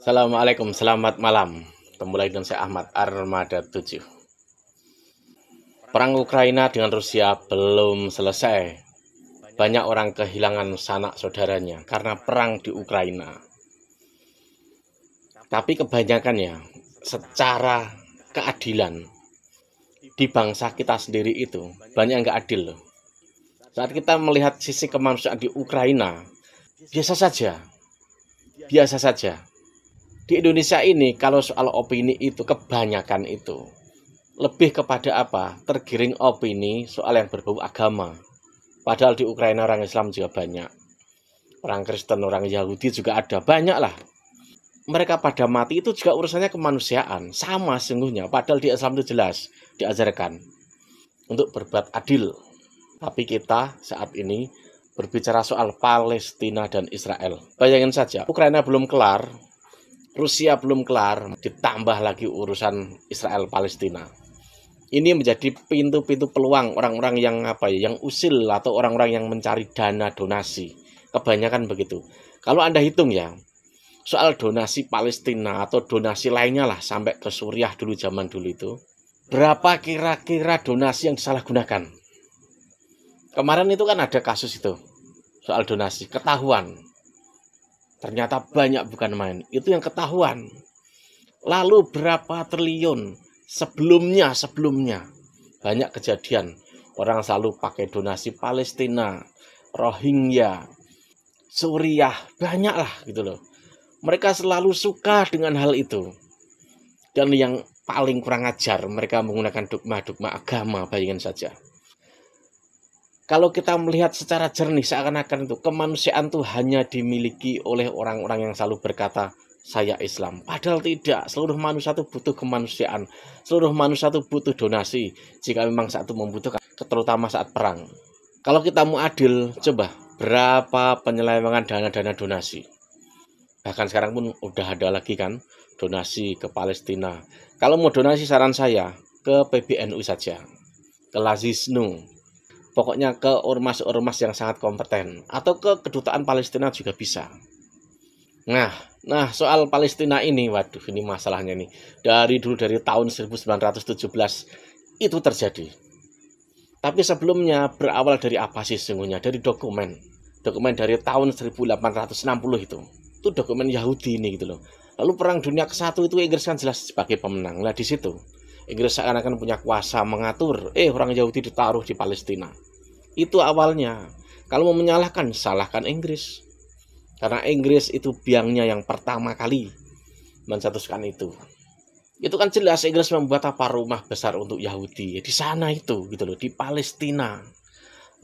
Assalamualaikum, selamat malam. Ketemu lagi dengan saya Ahmad Armada 7. Perang Ukraina dengan Rusia belum selesai. Banyak orang kehilangan sanak saudaranya karena perang di Ukraina. Tapi kebanyakan ya, secara keadilan di bangsa kita sendiri itu banyak yang nggak adil loh. Saat kita melihat sisi kemanusiaan di Ukraina, biasa saja. Biasa saja. Di Indonesia ini kalau soal opini itu kebanyakan itu lebih kepada apa? Tergiring opini soal yang berbau agama. Padahal di Ukraina orang Islam juga banyak. Orang Kristen, orang Yahudi juga ada. Banyak lah. Mereka pada mati itu juga urusannya kemanusiaan. Sama sesungguhnya. Padahal di Islam itu jelas diajarkan untuk berbuat adil. Tapi kita saat ini berbicara soal Palestina dan Israel. Bayangin saja, Ukraina belum kelar, Rusia belum kelar, ditambah lagi urusan Israel Palestina. Ini menjadi pintu-pintu peluang orang-orang yang yang usil atau orang-orang yang mencari dana donasi. Kebanyakan begitu. Kalau Anda hitung ya, soal donasi Palestina atau donasi lainnya lah sampai ke Suriah dulu zaman dulu itu, berapa kira-kira donasi yang disalahgunakan? Kemarin itu kan ada kasus itu soal donasi, ketahuan. Ternyata banyak bukan main. Itu yang ketahuan. Lalu berapa triliun sebelumnya banyak kejadian. Orang selalu pakai donasi Palestina, Rohingya, Suriah, banyak lah gitu loh. Mereka selalu suka dengan hal itu. Dan yang paling kurang ajar, mereka menggunakan dogma-dogma agama, bayangin saja. Kalau kita melihat secara jernih seakan-akan itu kemanusiaan itu hanya dimiliki oleh orang-orang yang selalu berkata saya Islam. Padahal tidak, seluruh manusia itu butuh kemanusiaan. Seluruh manusia itu butuh donasi jika memang saat itu membutuhkan, terutama saat perang. Kalau kita mau adil, coba berapa penyelewengan dana-dana donasi. Bahkan sekarang pun udah ada lagi kan donasi ke Palestina. Kalau mau donasi saran saya ke PBNU saja, ke Lazisnu. Pokoknya ke ormas-ormas yang sangat kompeten atau ke kedutaan Palestina juga bisa. Nah soal Palestina ini, waduh ini masalahnya nih. Dari tahun 1917 itu terjadi. Tapi sebelumnya berawal dari apa sih sesungguhnya? Dari dokumen dari tahun 1860 itu. Itu dokumen Yahudi ini gitu loh. Lalu perang dunia ke-1 itu Inggris kan jelas sebagai pemenang. Nah di situ Inggris seakan-akan punya kuasa mengatur, orang Yahudi ditaruh di Palestina. Itu awalnya. Kalau mau menyalahkan, salahkan Inggris. Karena Inggris itu biangnya yang pertama kali mencetuskan itu. Itu kan jelas Inggris membuat apa rumah besar untuk Yahudi di sana itu gitu loh, di Palestina.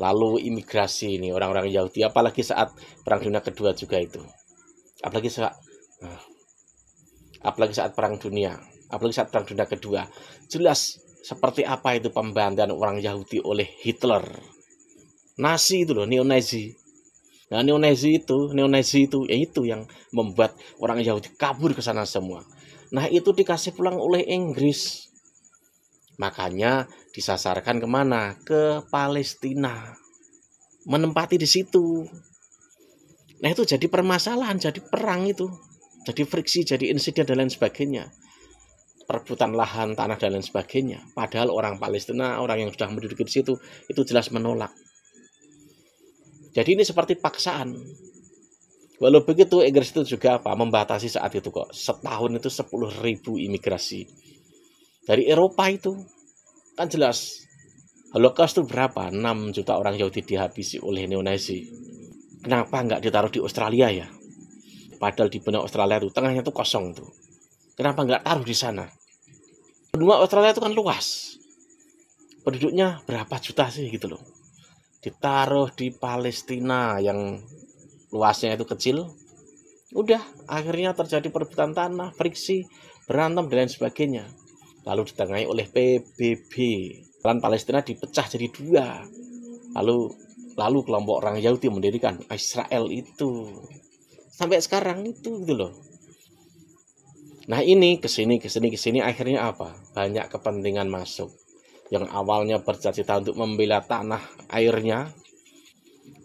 Lalu imigrasi ini orang-orang Yahudi, apalagi saat Perang Dunia Kedua juga itu. Apalagi saat Perang Dunia Kedua, jelas seperti apa itu pembantaian orang Yahudi oleh Hitler. Nazi itu loh, neo-Nazi. Nah, neo-Nazi itu ya itu yang membuat orang Yahudi kabur ke sana semua. Nah, itu dikasih pulang oleh Inggris. Makanya disasarkan kemana? Ke Palestina. Menempati di situ. Nah, itu jadi permasalahan, jadi perang itu. Jadi friksi, jadi insiden dan lain sebagainya. Perebutan lahan, tanah dan lain sebagainya. Padahal orang Palestina, orang yang sudah menduduki di situ, itu jelas menolak. Jadi ini seperti paksaan. Walau begitu Inggris itu juga membatasi saat itu kok. Setahun itu 10.000 imigrasi. Dari Eropa itu. Kan jelas. Holocaust itu berapa? 6 juta orang Yahudi dihabisi oleh neo-Nazi. Kenapa nggak ditaruh di Australia ya? Padahal di benua Australia itu tengahnya itu kosong tuh. Kenapa nggak taruh di sana? Benua Australia itu kan luas. Penduduknya berapa juta sih gitu loh. Ditaruh di Palestina yang luasnya itu kecil. Udah, akhirnya terjadi perebutan tanah, friksi, berantem dan lain sebagainya. Lalu ditengahi oleh PBB. Lalu Palestina dipecah jadi 2. Lalu kelompok orang Yahudi mendirikan Israel itu. Sampai sekarang itu gitu loh. Nah ini kesini akhirnya apa? Banyak kepentingan masuk. Yang awalnya bercita-cita untuk membela tanah airnya,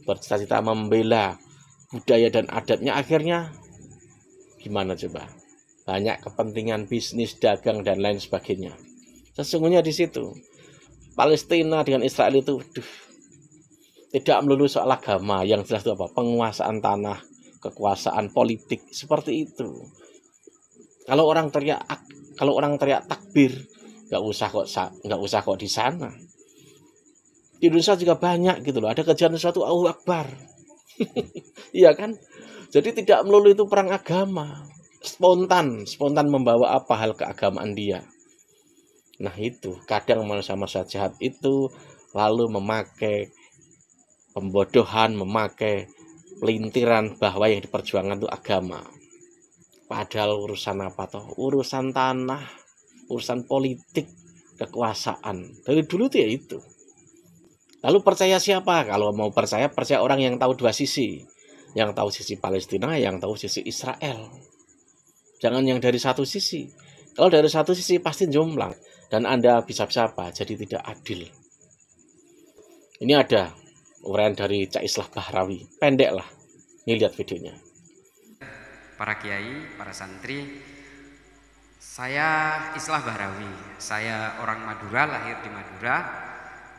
bercita-cita membela budaya dan adatnya, akhirnya Gimana coba? Banyak kepentingan bisnis, dagang, dan lain sebagainya. Sesungguhnya di situ Palestina dengan Israel itu tidak melulu soal agama, yang jelas itu apa? Penguasaan tanah, kekuasaan politik, seperti itu. Kalau orang teriak takbir, nggak usah kok di sana. Di Indonesia juga banyak gitu loh. Ada kejadian sesuatu, Allahu Akbar. Iya kan? Jadi tidak melulu itu perang agama. Spontan membawa apa hal keagamaan dia. Nah itu, kadang manusia jahat itu lalu memakai pembodohan, memakai pelintiran bahwa yang diperjuangkan itu agama. Padahal urusan apa toh? Urusan tanah, urusan politik, kekuasaan. Dari dulu tuh ya itu. Lalu percaya siapa? Kalau mau percaya orang yang tahu dua sisi. Yang tahu sisi Palestina, yang tahu sisi Israel. Jangan yang dari satu sisi. Kalau dari satu sisi pasti jomplang. Dan Anda bisa-bisa apa? Jadi tidak adil. Ini ada uraian dari Cak Islah Bahrawi. Pendek lah. Ini lihat videonya. Para kiai, para santri, saya Islah Bahrawi. Saya orang Madura, lahir di Madura.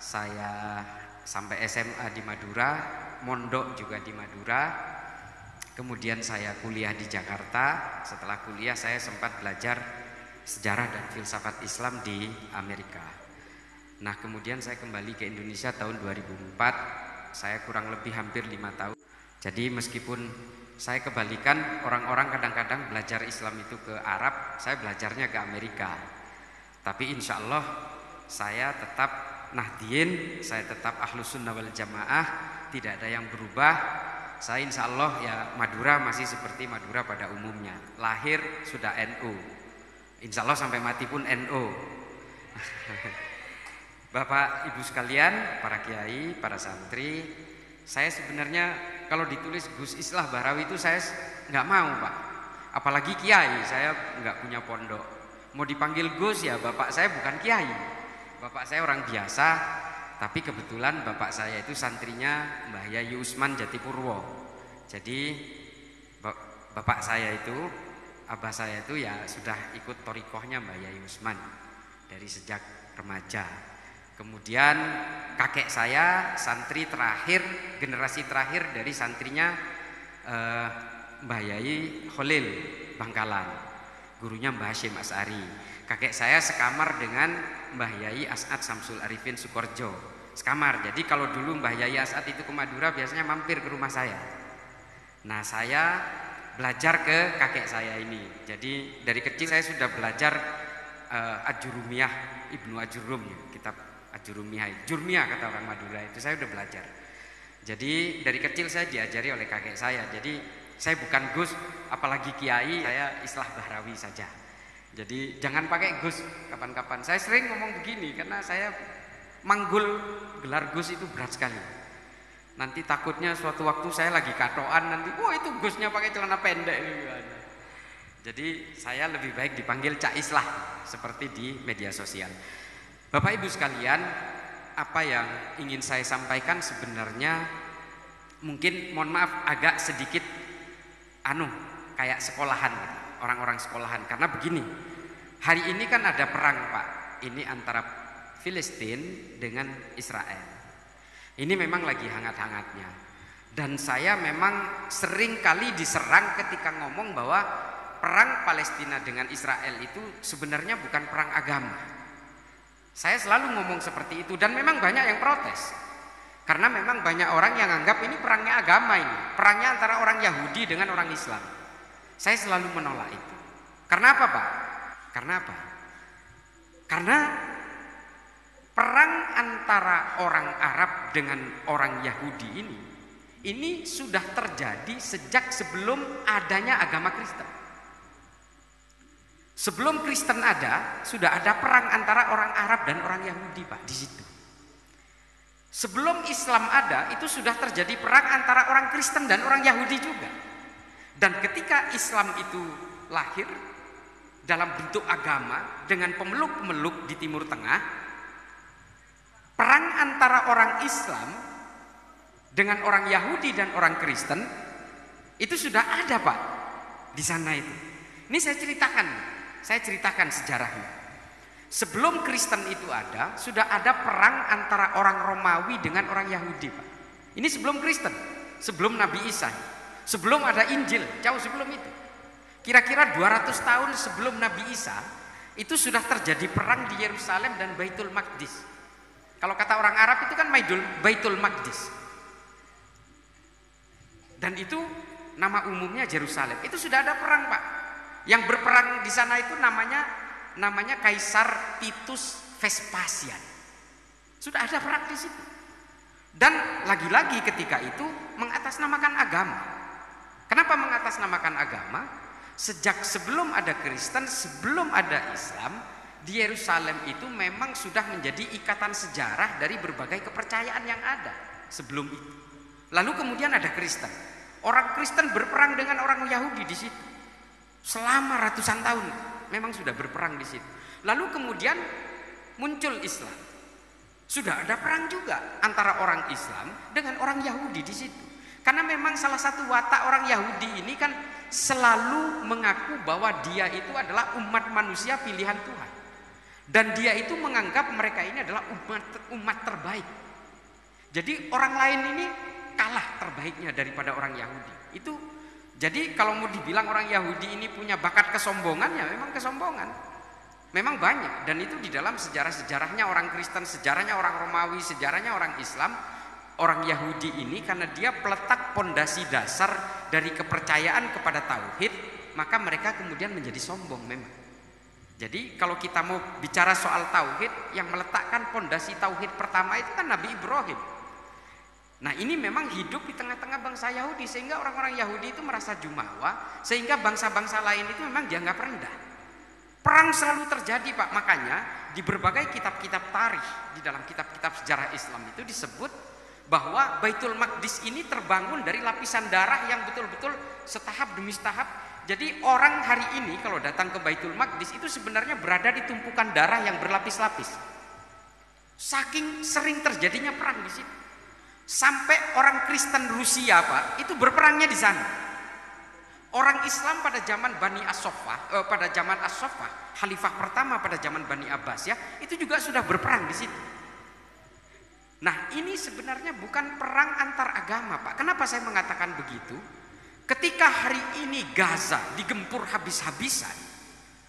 Saya sampai SMA di Madura, mondok juga di Madura. Kemudian saya kuliah di Jakarta. Setelah kuliah saya sempat belajar sejarah dan filsafat Islam di Amerika. Nah, kemudian saya kembali ke Indonesia tahun 2004. Saya kurang lebih hampir 5 tahun. Jadi meskipun saya kebalikan, orang-orang kadang-kadang belajar Islam itu ke Arab, saya belajarnya ke Amerika. Tapi insya Allah saya tetap Nahdien, saya tetap Ahlus Sunnah wal Jamaah, tidak ada yang berubah. Saya insya Allah ya Madura masih seperti Madura pada umumnya. Lahir sudah NU, insya Allah sampai mati pun NU. Bapak Ibu sekalian, para kiai, para santri, saya sebenarnya kalau ditulis Gus Islah Bahrawi itu saya nggak mau Pak. Apalagi kiai, saya nggak punya pondok. Mau dipanggil Gus ya bapak saya bukan kiai. Bapak saya orang biasa, tapi kebetulan bapak saya itu santrinya Mbah Yai Usman Jatipurwo. Jadi bapak saya itu, abah saya itu ya sudah ikut torikohnya Mbah Yai Usman dari sejak remaja. Kemudian kakek saya santri terakhir, generasi terakhir dari santrinya Mbah Yai Khalil Bangkalan, gurunya Mbah Hashim As'ari. Kakek saya sekamar dengan Mbah Yai As'ad Samsul Arifin Sukorjo, sekamar. Jadi kalau dulu Mbah Yai As'ad itu ke Madura biasanya mampir ke rumah saya. Nah, saya belajar ke kakek saya ini. Jadi dari kecil saya sudah belajar Ajurumiyah Ibnu Ajurum, kitab Ajurumiyah, Jurmiyah kata orang Madura, itu saya udah belajar. Jadi dari kecil saya diajari oleh kakek saya. Jadi saya bukan Gus, apalagi kiai, saya Islah Bahrawi saja. Jadi jangan pakai Gus kapan-kapan. Saya sering ngomong begini karena saya manggul gelar Gus itu berat sekali. Nanti takutnya suatu waktu saya lagi katoan nanti, wah itu Gusnya pakai celana pendek. Jadi saya lebih baik dipanggil Cak Islah seperti di media sosial. Bapak Ibu sekalian, apa yang ingin saya sampaikan sebenarnya mungkin mohon maaf agak sedikit kayak sekolahan, orang-orang sekolahan. Karena begini, hari ini kan ada perang Pak, ini antara Filistin dengan Israel. Ini memang lagi hangat-hangatnya. Dan saya memang sering kali diserang ketika ngomong bahwa perang Palestina dengan Israel itu sebenarnya bukan perang agama. Saya selalu ngomong seperti itu dan memang banyak yang protes. Karena memang banyak orang yang anggap ini perangnya agama ini. Perangnya antara orang Yahudi dengan orang Islam. Saya selalu menolak itu. Karena apa Pak? Karena apa? Karena perang antara orang Arab dengan orang Yahudi ini sudah terjadi sejak sebelum adanya agama Kristen. Sebelum Kristen ada, sudah ada perang antara orang Arab dan orang Yahudi Pak di situ. Sebelum Islam ada, itu sudah terjadi perang antara orang Kristen dan orang Yahudi juga. Dan ketika Islam itu lahir dalam bentuk agama dengan pemeluk-pemeluk di Timur Tengah, perang antara orang Islam dengan orang Yahudi dan orang Kristen itu sudah ada Pak di sana itu. Ini saya ceritakan sejarahnya. Sebelum Kristen itu ada, sudah ada perang antara orang Romawi dengan orang Yahudi, Pak. Ini sebelum Kristen, sebelum Nabi Isa, sebelum ada Injil, jauh sebelum itu. Kira-kira 200 tahun sebelum Nabi Isa, itu sudah terjadi perang di Yerusalem dan Baitul Maqdis. Kalau kata orang Arab itu kan Baitul Maqdis. Dan itu nama umumnya Yerusalem. Itu sudah ada perang, Pak. Yang berperang di sana itu namanya Kaisar Titus Vespasian. Sudah ada perang di situ. Dan lagi-lagi ketika itu mengatasnamakan agama. Kenapa mengatasnamakan agama? Sejak sebelum ada Kristen, sebelum ada Islam, di Yerusalem itu memang sudah menjadi ikatan sejarah dari berbagai kepercayaan yang ada sebelum itu. Lalu kemudian ada Kristen. Orang Kristen berperang dengan orang Yahudi di situ. Selama ratusan tahun memang sudah berperang di situ. Lalu kemudian muncul Islam. Sudah ada perang juga antara orang Islam dengan orang Yahudi di situ. Karena memang salah satu watak orang Yahudi ini kan selalu mengaku bahwa dia itu adalah umat manusia pilihan Tuhan. Dan dia itu menganggap mereka ini adalah umat terbaik. Jadi orang lain ini kalah terbaiknya daripada orang Yahudi. Itu jadi kalau mau dibilang orang Yahudi ini punya bakat kesombongan, ya memang kesombongan. Memang banyak, dan itu di dalam sejarah-sejarahnya orang Kristen, sejarahnya orang Romawi, sejarahnya orang Islam. Orang Yahudi ini karena dia peletak pondasi dasar dari kepercayaan kepada tauhid, maka mereka kemudian menjadi sombong memang. Jadi kalau kita mau bicara soal tauhid, yang meletakkan pondasi tauhid pertama itu kan Nabi Ibrahim. Nah ini memang hidup di tengah-tengah bangsa Yahudi, sehingga orang-orang Yahudi itu merasa jumawa, sehingga bangsa-bangsa lain itu memang dianggap rendah. Perang selalu terjadi, Pak. Makanya di berbagai kitab-kitab tarikh, di dalam kitab-kitab sejarah Islam itu disebut bahwa Baitul Maqdis ini terbangun dari lapisan darah yang betul-betul setahap demi setahap. Jadi orang hari ini kalau datang ke Baitul Maqdis itu sebenarnya berada di tumpukan darah yang berlapis-lapis. Saking sering terjadinya perang di situ. Sampai orang Kristen Rusia, Pak, itu berperangnya di sana. Orang Islam pada zaman Bani As-Saffah, pada zaman As-Saffah, khalifah pertama pada zaman Bani Abbas ya, itu juga sudah berperang di situ. Nah, ini sebenarnya bukan perang antar agama, Pak. Kenapa saya mengatakan begitu? Ketika hari ini Gaza digempur habis-habisan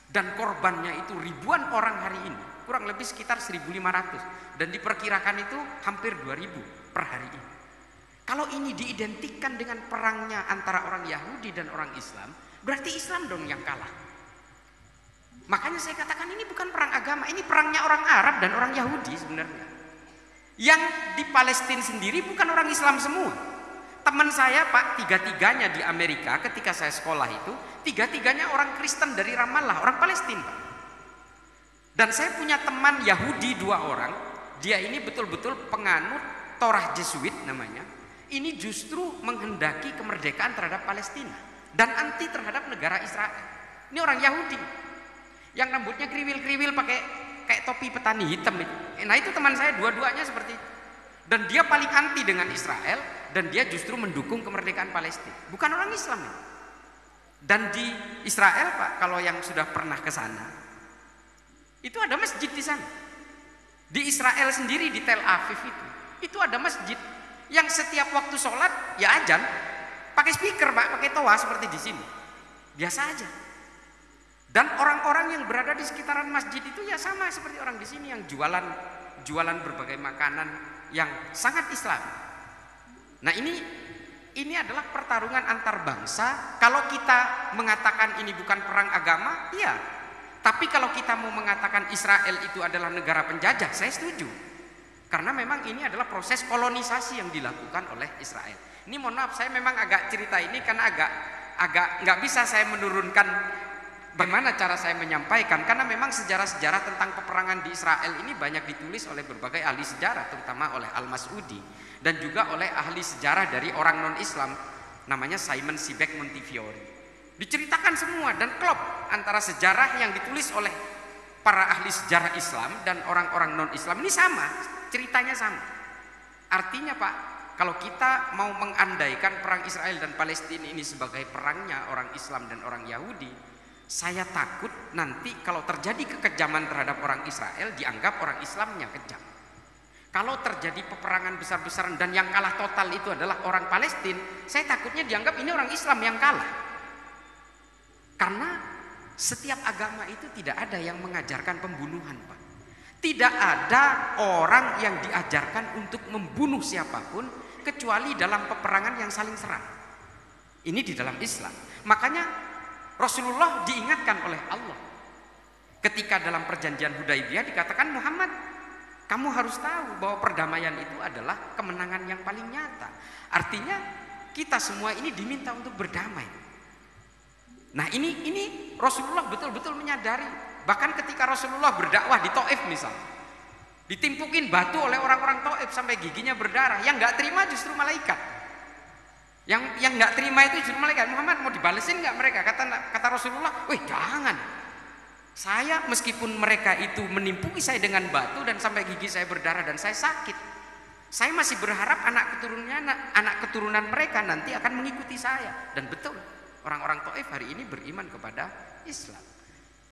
dan korbannya itu ribuan orang hari ini, kurang lebih sekitar 1.500, dan diperkirakan itu hampir 2.000 per hari ini. Kalau ini diidentikan dengan perangnya antara orang Yahudi dan orang Islam, berarti Islam dong yang kalah. Makanya saya katakan ini bukan perang agama, ini perangnya orang Arab dan orang Yahudi sebenarnya. Yang di Palestina sendiri bukan orang Islam semua. Teman saya, Pak, tiga-tiganya di Amerika ketika saya sekolah itu, tiga-tiganya orang Kristen dari Ramallah, orang Palestina. Dan saya punya teman Yahudi 2 orang, dia ini betul-betul penganut Torah Jesuit namanya. Ini justru menghendaki kemerdekaan terhadap Palestina dan anti terhadap negara Israel. Ini orang Yahudi yang rambutnya kriwil-kriwil pakai kayak topi petani hitam itu. Nah itu teman saya dua-duanya seperti itu. Dan dia paling anti dengan Israel, dan dia justru mendukung kemerdekaan Palestina. Bukan orang Islam itu. Dan di Israel, Pak, kalau yang sudah pernah ke sana, itu ada masjid di sana. Di Israel sendiri, di Tel Aviv itu ada masjid yang setiap waktu sholat ya azan pakai speaker, Pak, pakai toa seperti di sini. Biasa aja. Dan orang-orang yang berada di sekitaran masjid itu ya sama seperti orang di sini yang jualan berbagai makanan yang sangat Islam. Nah ini adalah pertarungan antar bangsa. Kalau kita mengatakan ini bukan perang agama, iya. Tapi kalau kita mau mengatakan Israel itu adalah negara penjajah, saya setuju. Karena memang ini adalah proses kolonisasi yang dilakukan oleh Israel. Ini mohon maaf, saya memang agak cerita ini karena agak nggak bisa saya menurunkan bagaimana cara saya menyampaikan, karena memang sejarah-sejarah tentang peperangan di Israel ini banyak ditulis oleh berbagai ahli sejarah, terutama oleh Al-Mas'udi dan juga oleh ahli sejarah dari orang non-Islam namanya Simon Sebag Montefiore. Diceritakan semua dan klop antara sejarah yang ditulis oleh para ahli sejarah Islam dan orang-orang non-Islam ini sama, ceritanya sama. Artinya, Pak, kalau kita mau mengandaikan perang Israel dan Palestina ini sebagai perangnya orang Islam dan orang Yahudi, saya takut nanti kalau terjadi kekejaman terhadap orang Israel dianggap orang Islamnya kejam. Kalau terjadi peperangan besar-besaran dan yang kalah total itu adalah orang Palestina, saya takutnya dianggap ini orang Islam yang kalah. Karena setiap agama itu tidak ada yang mengajarkan pembunuhan, Pak. Tidak ada orang yang diajarkan untuk membunuh siapapun kecuali dalam peperangan yang saling serang. Ini di dalam Islam. Makanya Rasulullah diingatkan oleh Allah. Ketika dalam perjanjian Hudaibiyah dikatakan, Muhammad, kamu harus tahu bahwa perdamaian itu adalah kemenangan yang paling nyata. Artinya kita semua ini diminta untuk berdamai. Nah ini Rasulullah betul-betul menyadari. Bahkan ketika Rasulullah berdakwah di Taif misalnya, ditimpukin batu oleh orang-orang Taif sampai giginya berdarah. Yang nggak terima justru malaikat. Yang nggak terima itu justru malaikat. Muhammad, mau dibalesin nggak mereka? Kata Rasulullah, wih jangan. Saya meskipun mereka itu menimpuki saya dengan batu dan sampai gigi saya berdarah dan saya sakit, saya masih berharap anak keturunan mereka nanti akan mengikuti saya. Dan betul, orang-orang Taif hari ini beriman kepada Islam.